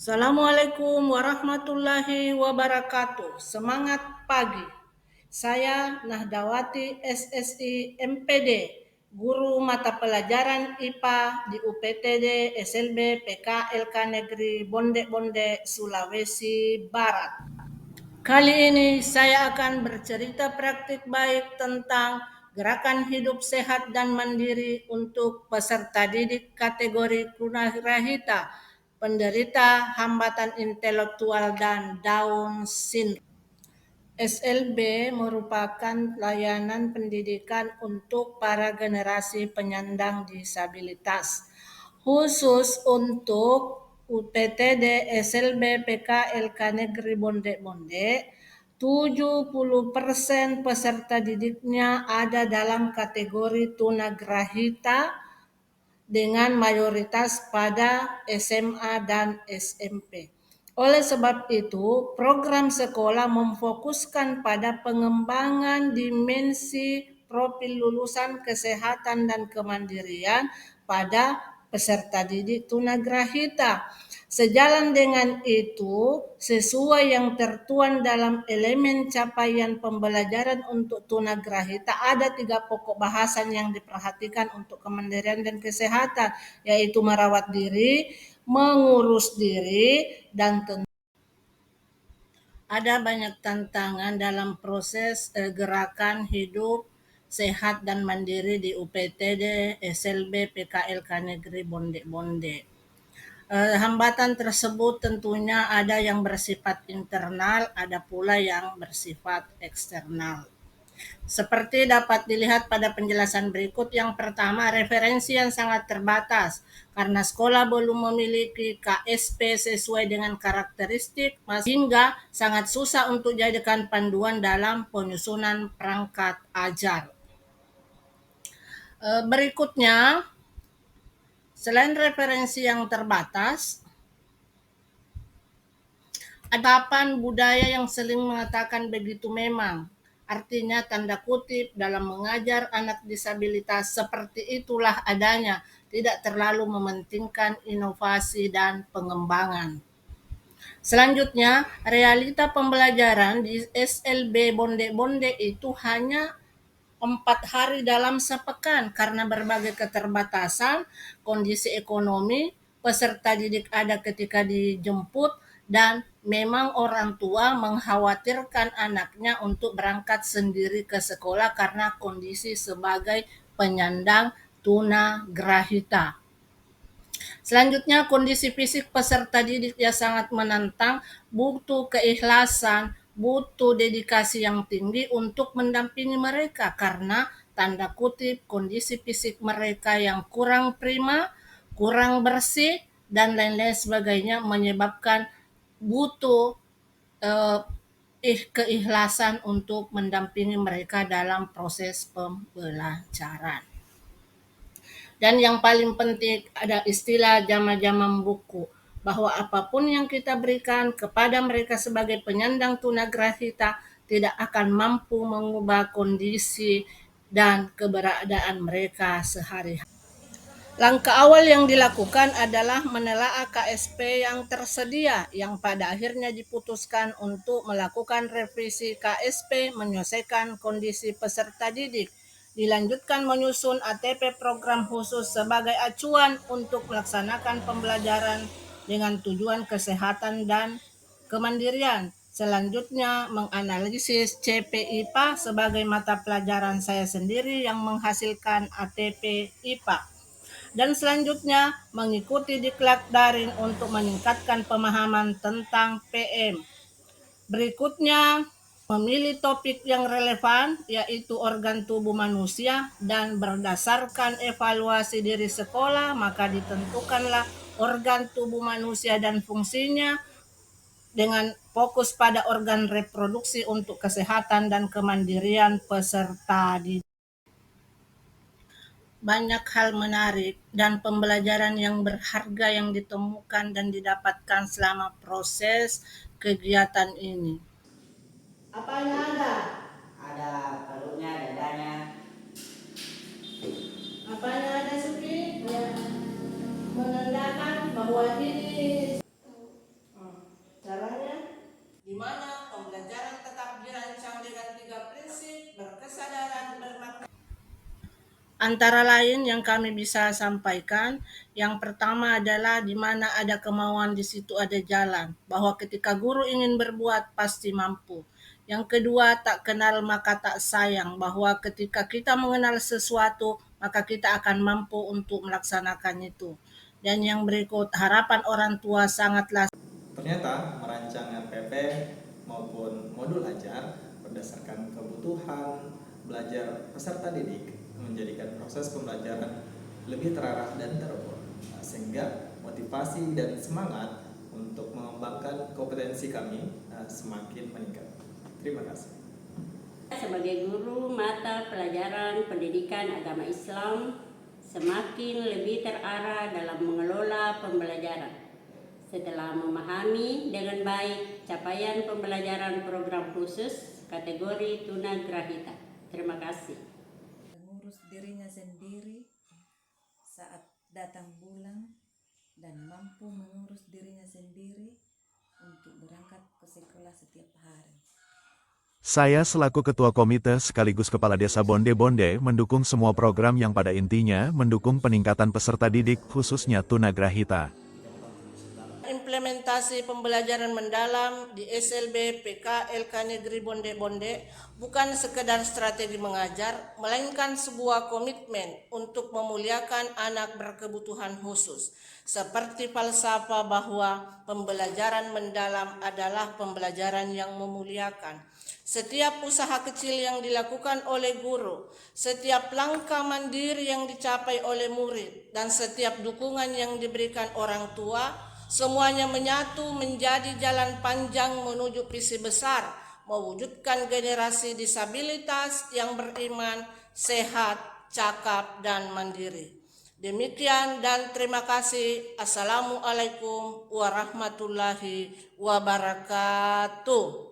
Assalamualaikum warahmatullahi wabarakatuh. Semangat pagi. Saya Nahdawati SSI MPD, guru mata pelajaran IPA di UPTD SLB PKLK Negeri Bonde-Bonde, Sulawesi Barat. Kali ini saya akan bercerita praktik baik tentang gerakan hidup sehat dan mandiri untuk peserta didik kategori tunagrahita, penderita hambatan intelektual dan Down syndrome. SLB merupakan layanan pendidikan untuk para generasi penyandang disabilitas, khusus untuk UPTD SLB PKLK Negeri Bonde-Bonde. 70% peserta didiknya ada dalam kategori tunagrahita dengan mayoritas pada SMA dan SMP. Oleh sebab itu, program sekolah memfokuskan pada pengembangan dimensi profil lulusan kesehatan dan kemandirian pada peserta didik tunagrahita. Sejalan dengan itu, sesuai yang tertuang dalam elemen capaian pembelajaran untuk tunagrahita, ada 3 pokok bahasan yang diperhatikan untuk kemandirian dan kesehatan, yaitu merawat diri, mengurus diri, dan tentu ada banyak tantangan dalam proses gerakan hidup sehat dan mandiri di UPTD SLB PKLK Negeri Bonde-Bonde. Hambatan tersebut tentunya ada yang bersifat internal, ada pula yang bersifat eksternal. Seperti dapat dilihat pada penjelasan berikut, yang pertama, referensi yang sangat terbatas karena sekolah belum memiliki KSP sesuai dengan karakteristik sehingga sangat susah untuk jadikan panduan dalam penyusunan perangkat ajar. Berikutnya, selain referensi yang terbatas, ada budaya yang sering mengatakan begitu memang. Artinya tanda kutip dalam mengajar anak disabilitas seperti itulah adanya, tidak terlalu mementingkan inovasi dan pengembangan. Selanjutnya, realita pembelajaran di SLB Bonde-Bonde itu hanya 4 hari dalam sepekan karena berbagai keterbatasan, kondisi ekonomi, peserta didik ada ketika dijemput, dan memang orang tua mengkhawatirkan anaknya untuk berangkat sendiri ke sekolah karena kondisi sebagai penyandang tunagrahita. Selanjutnya, kondisi fisik peserta didik yang sangat menantang, butuh keikhlasan, butuh dedikasi yang tinggi untuk mendampingi mereka karena tanda kutip kondisi fisik mereka yang kurang prima, kurang bersih, dan lain-lain sebagainya menyebabkan butuh keikhlasan untuk mendampingi mereka dalam proses pembelajaran. Dan yang paling penting ada istilah jama-jamam buku, bahwa apapun yang kita berikan kepada mereka sebagai penyandang tunagrahita tidak akan mampu mengubah kondisi dan keberadaan mereka sehari-hari. Langkah awal yang dilakukan adalah menelaah KSP yang tersedia, yang pada akhirnya diputuskan untuk melakukan revisi KSP menyelesaikan kondisi peserta didik. Dilanjutkan menyusun ATP program khusus sebagai acuan untuk melaksanakan pembelajaran dengan tujuan kesehatan dan kemandirian. Selanjutnya menganalisis CP IPA sebagai mata pelajaran saya sendiri yang menghasilkan ATP IPA. Dan selanjutnya mengikuti diklat daring untuk meningkatkan pemahaman tentang PM. Berikutnya, memilih topik yang relevan, yaitu organ tubuh manusia, dan berdasarkan evaluasi diri sekolah, maka ditentukanlah organ tubuh manusia dan fungsinya dengan fokus pada organ reproduksi untuk kesehatan dan kemandirian peserta didik. Banyak hal menarik dan pembelajaran yang berharga yang ditemukan dan didapatkan selama proses kegiatan ini. Apanya ada? Ada perutnya, dadanya. Apanya ada, Suki? Ya, menandakan bahwa ini Antara lain yang kami bisa sampaikan, yang pertama adalah di mana ada kemauan di situ ada jalan, bahwa ketika guru ingin berbuat pasti mampu. Yang kedua, tak kenal maka tak sayang, bahwa ketika kita mengenal sesuatu, maka kita akan mampu untuk melaksanakan itu. Dan yang berikut, harapan orang tua sangatlah. Ternyata merancang RPP maupun modul ajar berdasarkan kebutuhan belajar peserta didik menjadikan proses pembelajaran lebih terarah dan terukur, sehingga motivasi dan semangat untuk mengembangkan kompetensi kami semakin meningkat. Terima kasih. Sebagai guru mata pelajaran pendidikan agama Islam semakin lebih terarah dalam mengelola pembelajaran. Setelah memahami dengan baik capaian pembelajaran program khusus kategori tunagrahita. Terima kasih. Mengurus dirinya sendiri saat datang bulan dan mampu mengurus dirinya sendiri untuk berangkat ke sekolah setiap hari. Saya selaku Ketua Komite sekaligus Kepala Desa Bonde-Bonde mendukung semua program yang pada intinya mendukung peningkatan peserta didik khususnya tunagrahita. Implementasi pembelajaran mendalam di SLB PKLK Negeri Bonde-Bonde bukan sekedar strategi mengajar, melainkan sebuah komitmen untuk memuliakan anak berkebutuhan khusus. Seperti falsafah bahwa pembelajaran mendalam adalah pembelajaran yang memuliakan. Setiap usaha kecil yang dilakukan oleh guru, setiap langkah mandiri yang dicapai oleh murid, dan setiap dukungan yang diberikan orang tua, semuanya menyatu menjadi jalan panjang menuju visi besar, mewujudkan generasi disabilitas yang beriman, sehat, cakap, dan mandiri. Demikian dan terima kasih. Assalamualaikum warahmatullahi wabarakatuh.